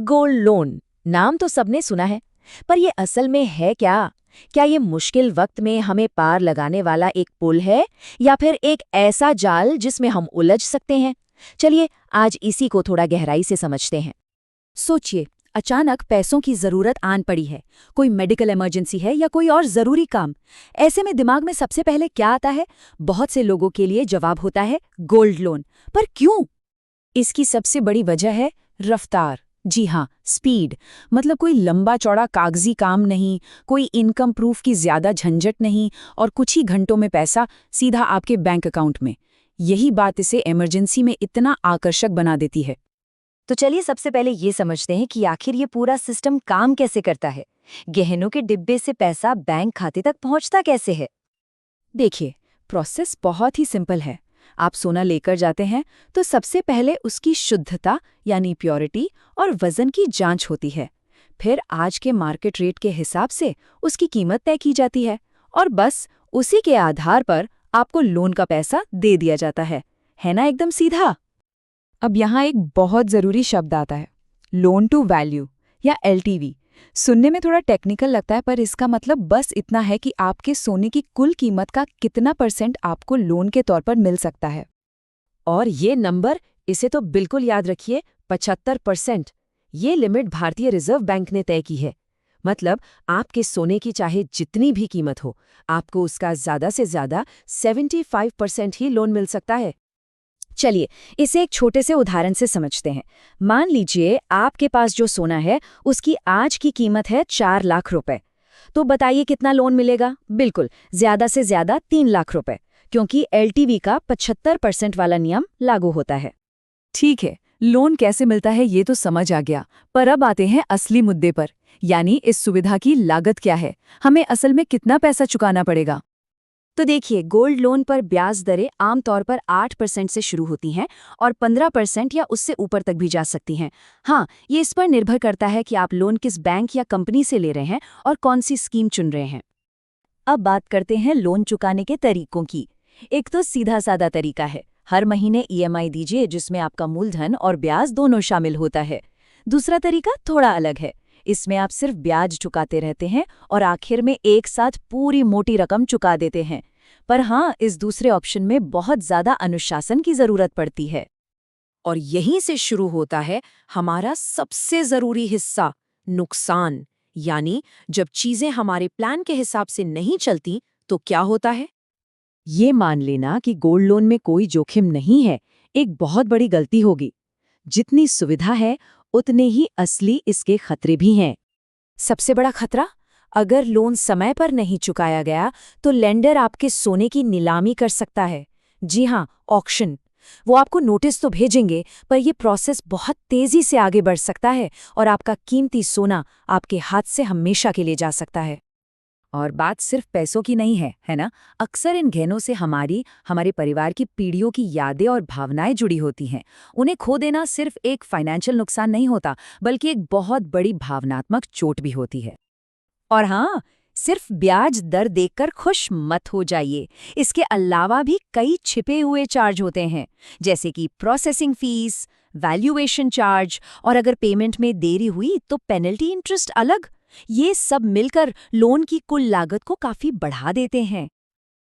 Gold loan नाम तो सबने सुना है, पर ये असल में है क्या? क्या ये मुश्किल वक्त में हमें पार लगाने वाला एक पुल है या फिर एक ऐसा जाल जिसमें हम उलझ सकते हैं? चलिए आज इसी को थोड़ा गहराई से समझते हैं। सोचिए, अचानक पैसों की जरूरत आन पड़ी है। कोई मेडिकल इमरजेंसी है या कोई और जरूरी काम। ऐसे में दिमाग में सबसे पहले क्या आता है? बहुत से लोगों के लिए जवाब होता है गोल्ड लोन। पर क्यों? इसकी सबसे बड़ी वजह है रफ्तार। जी हाँ, स्पीड। मतलब कोई लंबा चौड़ा कागजी काम नहीं, कोई इनकम प्रूफ की ज्यादा झंझट नहीं, और कुछ ही घंटों में पैसा सीधा आपके बैंक अकाउंट में। यही बात इसे इमरजेंसी में इतना आकर्षक बना देती है। तो चलिए सबसे पहले ये समझते हैं कि आखिर ये पूरा सिस्टम काम कैसे करता है। गहनों के डिब्बे से पैसा बैंक खाते तक पहुंचता कैसे है? देखिए, प्रोसेस बहुत ही सिंपल है। आप सोना लेकर जाते हैं तो सबसे पहले उसकी शुद्धता यानी प्योरिटी और वजन की जांच होती है। फिर आज के मार्केट रेट के हिसाब से उसकी कीमत तय की जाती है और बस उसी के आधार पर आपको लोन का पैसा दे दिया जाता है ना? एकदम सीधा। अब यहाँ एक बहुत ज़रूरी शब्द आता है, लोन टू वैल्यू या एलटीवी। सुनने में थोड़ा टेक्निकल लगता है, पर इसका मतलब बस इतना है कि आपके सोने की कुल कीमत का कितना % आपको लोन के तौर पर मिल सकता है। और ये नंबर, इसे तो बिल्कुल याद रखिए, 75%। ये लिमिट भारतीय रिजर्व बैंक ने तय की है। मतलब आपके सोने की चाहे जितनी भी कीमत हो, आपको उसका ज़्यादा से ज़्यादा 75% ही लोन मिल सकता है। चलिए इसे एक छोटे से उदाहरण से समझते हैं। मान लीजिए आपके पास जो सोना है उसकी आज की कीमत है 4 लाख रुपए। तो बताइए कितना लोन मिलेगा? बिल्कुल ज्यादा से ज्यादा 3 लाख रुपए, क्योंकि एलटीवी का 75% वाला नियम लागू होता है। ठीक है, लोन कैसे मिलता है ये तो समझ आ गया, पर अब आते हैं असली मुद्दे पर, यानी इस सुविधा की लागत क्या है? हमें असल में कितना पैसा चुकाना पड़ेगा? तो देखिए, गोल्ड लोन पर ब्याज दरें आमतौर पर 8% से शुरू होती हैं और 15% या उससे ऊपर तक भी जा सकती हैं। हाँ, ये इस पर निर्भर करता है कि आप लोन किस बैंक या कंपनी से ले रहे हैं और कौन सी स्कीम चुन रहे हैं। अब बात करते हैं लोन चुकाने के तरीकों की। एक तो सीधा सादा तरीका है, हर महीने ईएमआई दीजिए जिसमें आपका मूलधन और ब्याज दोनों शामिल होता है। दूसरा तरीका थोड़ा अलग है, इसमें आप सिर्फ ब्याज चुकाते रहते हैं और आखिर में एक साथ पूरी मोटी रकम चुका देते हैं। पर हाँ, इस दूसरे ऑप्शन में बहुत ज्यादा अनुशासन की जरूरत पड़ती है। और यहीं से शुरू होता है हमारा सबसे जरूरी हिस्सा, नुकसान। यानी जब चीजें हमारे प्लान के हिसाब से नहीं चलती तो क्या होता है? ये मान लेना कि गोल्ड लोन में कोई जोखिम नहीं है, एक बहुत बड़ी गलती होगी। जितनी सुविधा है उतने ही असली इसके खतरे भी हैं। सबसे बड़ा खतरा, अगर लोन समय पर नहीं चुकाया गया तो लेंडर आपके सोने की नीलामी कर सकता है। जी हाँ, ऑक्शन। वो आपको नोटिस तो भेजेंगे, पर यह प्रोसेस बहुत तेजी से आगे बढ़ सकता है और आपका कीमती सोना आपके हाथ से हमेशा के लिए जा सकता है। और बात सिर्फ पैसों की नहीं है ना? अक्सर इन गहनों से हमारे परिवार की पीढ़ियों की यादें और भावनाएं जुड़ी होती हैं। उन्हें खो देना सिर्फ एक फाइनेंशियल नुकसान नहीं होता, बल्कि एक बहुत बड़ी भावनात्मक चोट भी होती है। और हाँ, सिर्फ ब्याज दर देखकर खुश मत हो जाइए। इसके अलावा भी कई छिपे हुए चार्ज होते हैं, जैसे कि प्रोसेसिंग फीस, वैल्यूएशन चार्ज, और अगर पेमेंट में देरी हुई तो पेनल्टी इंटरेस्ट अलग। ये सब मिलकर लोन की कुल लागत को काफी बढ़ा देते हैं।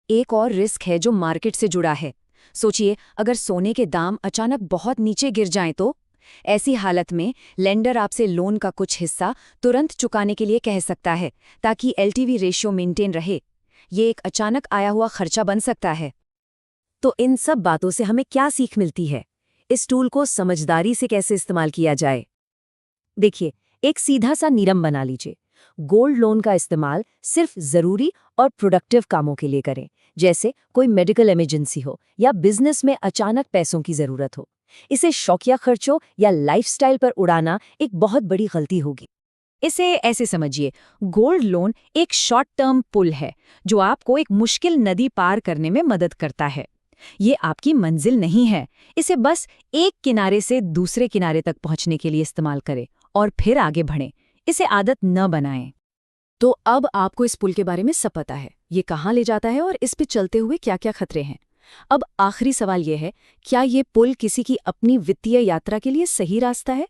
एक और रिस्क है जो मार्केट से जुड़ा है। सोचिए, अगर सोने के दाम अचानक बहुत नीचे गिर जाएं तो ऐसी हालत में लेंडर आपसे लोन का कुछ हिस्सा तुरंत चुकाने के लिए कह सकता है, ताकि एलटीवी रेशियो मेंटेन रहे। ये एक अचानक आया हुआ खर्चा बन सकता है। तो इन सब बातों से हमें क्या सीख मिलती है? इस टूल को समझदारी से कैसे इस्तेमाल किया जाए? देखिए, एक सीधा सा नियम बना लीजिए। गोल्ड लोन का इस्तेमाल सिर्फ जरूरी और प्रोडक्टिव कामों के लिए करें, जैसे कोई मेडिकल इमरजेंसी हो या बिजनेस में अचानक पैसों की जरूरत हो। इसे शौकिया खर्चों या लाइफस्टाइल पर उड़ाना एक बहुत बड़ी गलती होगी। इसे ऐसे समझिए, गोल्ड लोन एक शॉर्ट टर्म पुल है जो आपको एक मुश्किल नदी पार करने में मदद करता है। ये आपकी मंजिल नहीं है। इसे बस एक किनारे से दूसरे किनारे तक पहुंचने के लिए इस्तेमाल करें और फिर आगे बढ़ें। इसे आदत न बनाएं। तो अब आपको इस पुल के बारे में सब पता है, ये कहाँ ले जाता है और इस पे चलते हुए क्या क्या खतरे हैं। अब आखिरी सवाल ये है, क्या ये पुल किसी की अपनी वित्तीय यात्रा के लिए सही रास्ता है?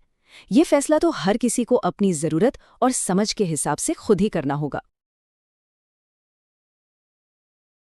ये फैसला तो हर किसी को अपनी ज़रूरत और समझ के हिसाब से खुद ही करना होगा।